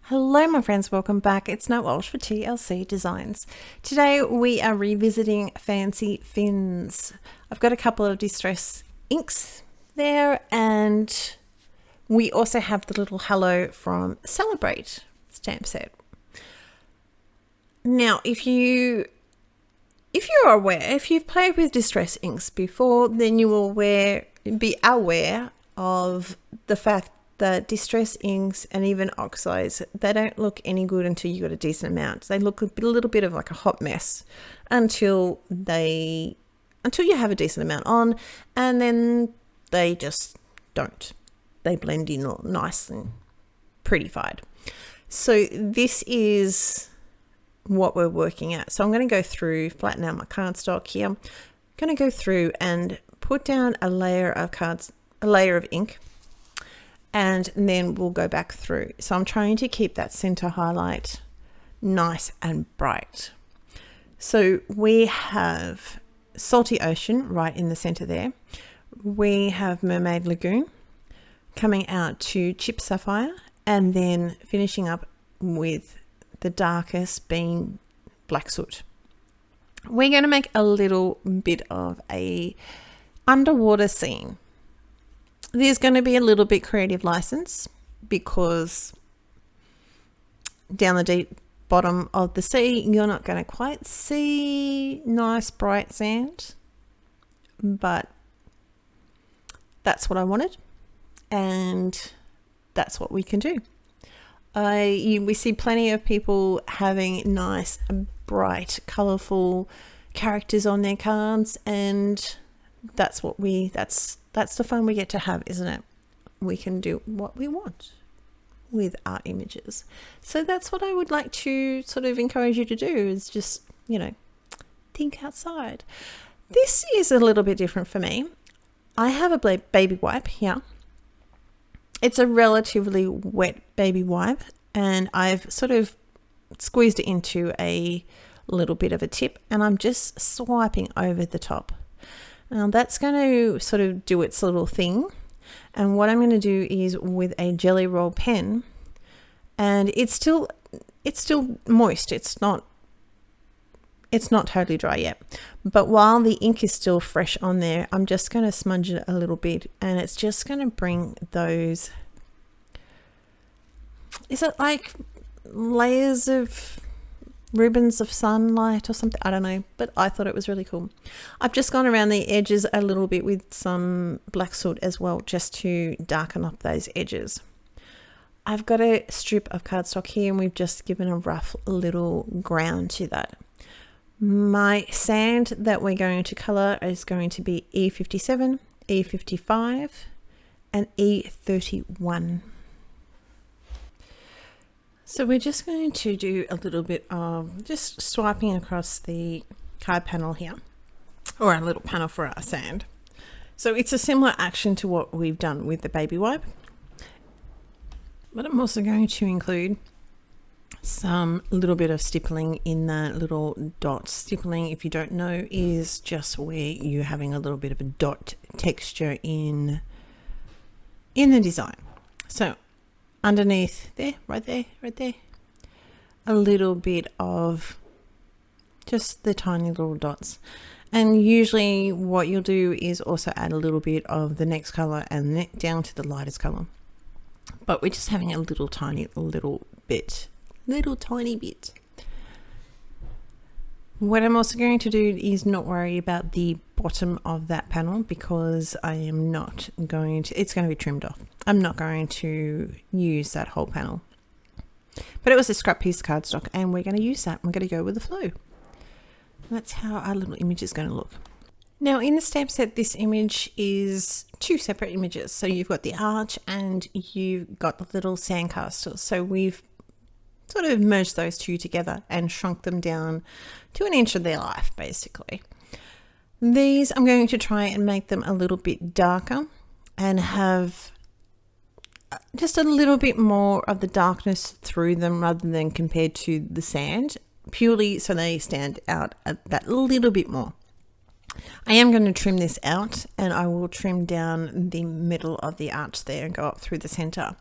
Hello my friends, welcome back. It's Nat Walsh for TLC Designs. Today we are revisiting Fancy Fins. I've got a couple of distress inks there, and we also have the little hello from Celebrate stamp set. Now if you're aware, if you've played with distress inks before, then you will be aware of the fact that distress inks and even oxides, they don't look any good until you got a decent amount. They look a little bit of like a hot mess until you have a decent amount on, and then they just don't. They blend in all nice and prettified. So this is what we're working at. So I'm going to go through, flatten out my cardstock here. I'm going to go through and put down a layer of ink, and then we'll go back through. So I'm trying to keep that center highlight nice and bright. So we have Salty Ocean right in the center there. We have Mermaid Lagoon coming out to Chip Sapphire, and then finishing up with the darkest being Black Soot. We're going to make a little bit of a underwater scene. There's going to be a little bit creative license because down the deep bottom of the sea, you're not going to quite see nice bright sand, but that's what I wanted, and that's what we can do. We see plenty of people having nice, bright, colorful characters on their cards, and that's the fun we get to have, isn't it? We can do what we want with our images. So that's what I would like to sort of encourage you to do, is just, think outside. This is a little bit different for me. I have a baby wipe here. It's a relatively wet baby wipe, and I've sort of squeezed it into a little bit of a tip, and I'm just swiping over the top. Now that's going to sort of do its little thing, and what I'm going to do is with a jelly roll pen, and it's still moist. It's not totally dry yet, but while the ink is still fresh on there, I'm just going to smudge it a little bit, and it's just going to bring those, is it like layers of ribbons of sunlight or something? I don't know, but I thought it was really cool. I've just gone around the edges a little bit with some Black Soot as well, just to darken up those edges. I've got a strip of cardstock here, and we've just given a rough little ground to that. My sand that we're going to color is going to be E57, E55 and E31. So we're just going to do a little bit of just swiping across the card panel here, or a little panel for our sand. So it's a similar action to what we've done with the baby wipe, but I'm also going to include some little bit of stippling in the little dot. Stippling, if you don't know, is just where you're having a little bit of a dot texture in the design. So underneath there, right there, a little bit of just the tiny little dots. And usually what you'll do is also add a little bit of the next color and down to the lightest color, but we're just having a little tiny bit. What I'm also going to do is not worry about the bottom of that panel, because I am not going to, it's going to be trimmed off. I'm not going to use that whole panel, but it was a scrap piece of cardstock, and we're going to use that. I'm going to go with the flow. That's how our little image is going to look. Now in the stamp set, this image is two separate images. So you've got the arch and you've got the little sandcastle. So we've sort of merged those two together and shrunk them down to an inch of their life, basically. These, I'm going to try and make them a little bit darker and have just a little bit more of the darkness through them rather than compared to the sand, purely so they stand out that little bit more. I am going to trim this out, and I will trim down the middle of the arch there and go up through the center.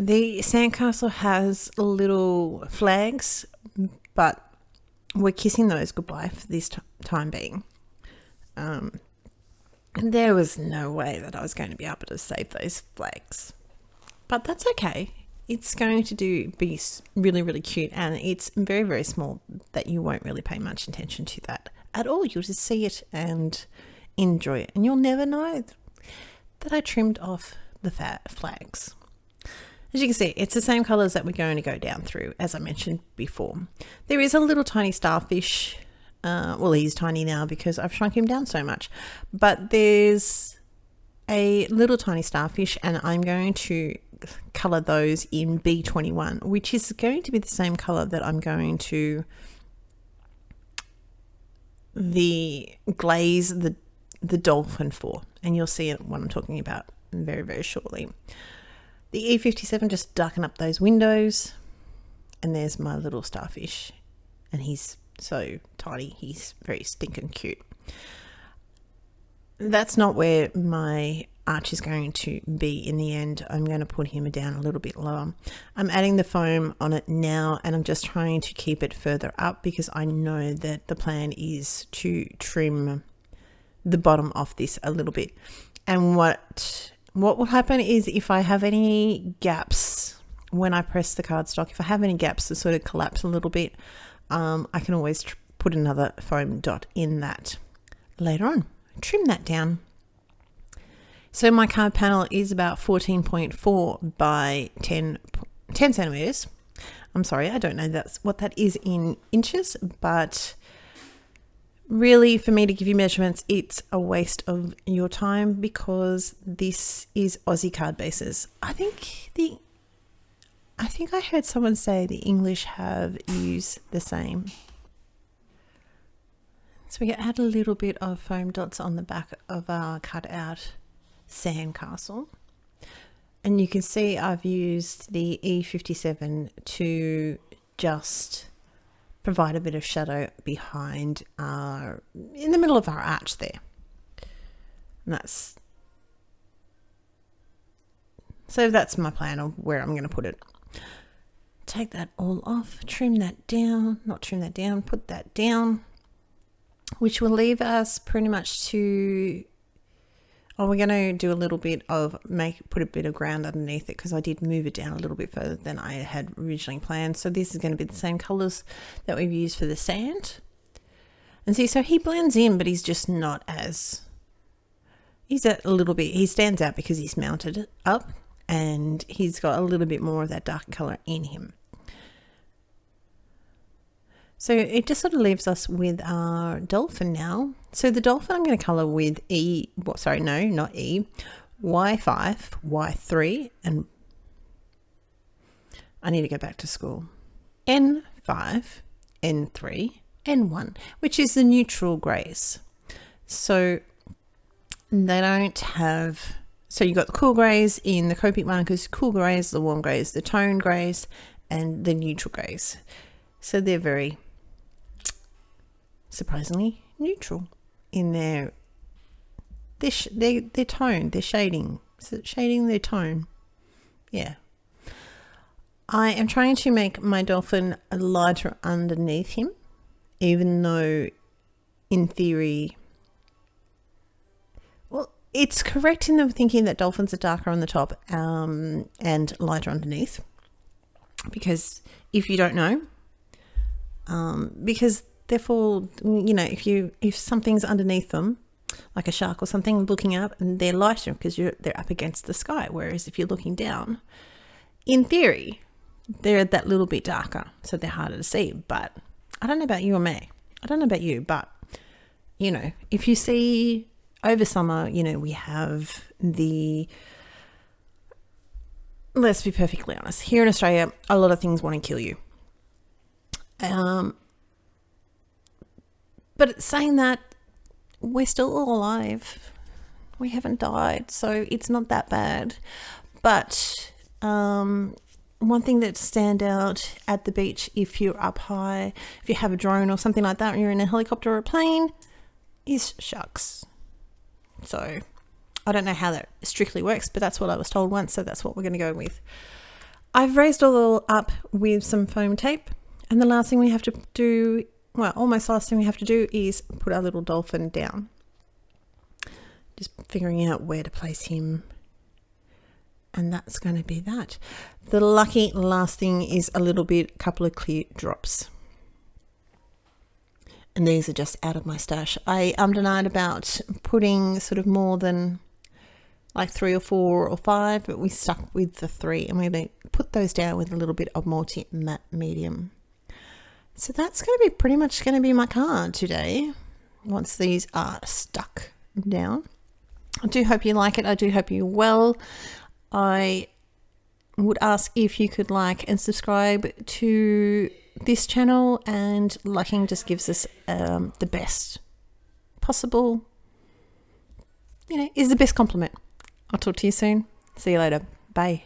The sandcastle has little flags, but we're kissing those goodbye for this time being. There was no way that I was going to be able to save those flags, but that's okay. It's going to be really, really cute, and it's very, very small that you won't really pay much attention to that at all. You'll just see it and enjoy it, and you'll never know that I trimmed off the fat flags. As you can see, it's the same colours that we're going to go down through, as I mentioned before. There is a little tiny starfish. Well, he's tiny now because I've shrunk him down so much. But there's a little tiny starfish, and I'm going to colour those in B21, which is going to be the same colour that I'm going to glaze the dolphin for. And you'll see what I'm talking about very, very shortly. The E57, just darken up those windows, and there's my little starfish, and he's so tiny, he's very stinking cute. That's not where my arch is going to be in the end. I'm going to put him down a little bit lower. I'm adding the foam on it now, and I'm just trying to keep it further up because I know that the plan is to trim the bottom off this a little bit. And what will happen is if I have any gaps when I press the cardstock, if I have any gaps that sort of collapse a little bit, I can always put another foam dot in that later on. Trim that down. So my card panel is about 14.4 by 10 centimeters. I'm sorry, I don't know what that is in inches, but really, for me to give you measurements, it's a waste of your time because this is Aussie card bases. I think I heard someone say the English have used the same. So we add a little bit of foam dots on the back of our cut out sandcastle. And you can see I've used the E57 to just provide a bit of shadow behind in the middle of our arch there. And that's my plan of where I'm going to put it. Take that all off, put that down, which will leave us pretty much to, we're going to do a little bit of put a bit of ground underneath it because I did move it down a little bit further than I had originally planned. So this is going to be the same colours that we've used for the sand. And see, so he blends in, but he's just not as, he stands out because he's mounted up and he's got a little bit more of that dark colour in him. So it just sort of leaves us with our dolphin now. So the dolphin I'm going to colour with Y5, Y3, and I need to go back to school. N5, N3, N1, which is the neutral greys. So they don't have, so you've got the cool greys in the Copic markers, cool greys, the warm greys, the tone greys, and the neutral greys. So they're very surprisingly neutral in their tone, their shading, their tone. Yeah. I am trying to make my dolphin lighter underneath him, even though in theory, well, it's correct in the thinking that dolphins are darker on the top and lighter underneath, because if you don't know, because therefore, if something's underneath them, like a shark or something looking up, and they're lighter because they're up against the sky. Whereas if you're looking down, in theory, they're that little bit darker, so they're harder to see. But I don't know about you or me. I don't know about you, but if you see over summer, we have let's be perfectly honest, here in Australia, a lot of things want to kill you. But saying that, we're still all alive. We haven't died, so it's not that bad. But one thing that stand out at the beach, if you're up high, if you have a drone or something like that, and you're in a helicopter or a plane, is sharks. So I don't know how that strictly works, but that's what I was told once, so that's what we're going to go with. I've raised all up with some foam tape, and the last thing we have to do, well, almost last thing we have to do is put our little dolphin down. Just figuring out where to place him. And that's going to be that. The lucky last thing is a couple of clear drops. And these are just out of my stash. I denied about putting sort of more than like 3 or 4 or 5, but we stuck with the 3, and we're going to put those down with a little bit of multi matte medium. So that's going to be pretty much going to be my card today once these are stuck down. I do hope you like it. I do hope you well. I would ask if you could like and subscribe to this channel, and liking just gives us the best possible, is the best compliment. I'll talk to you soon. See you later. Bye.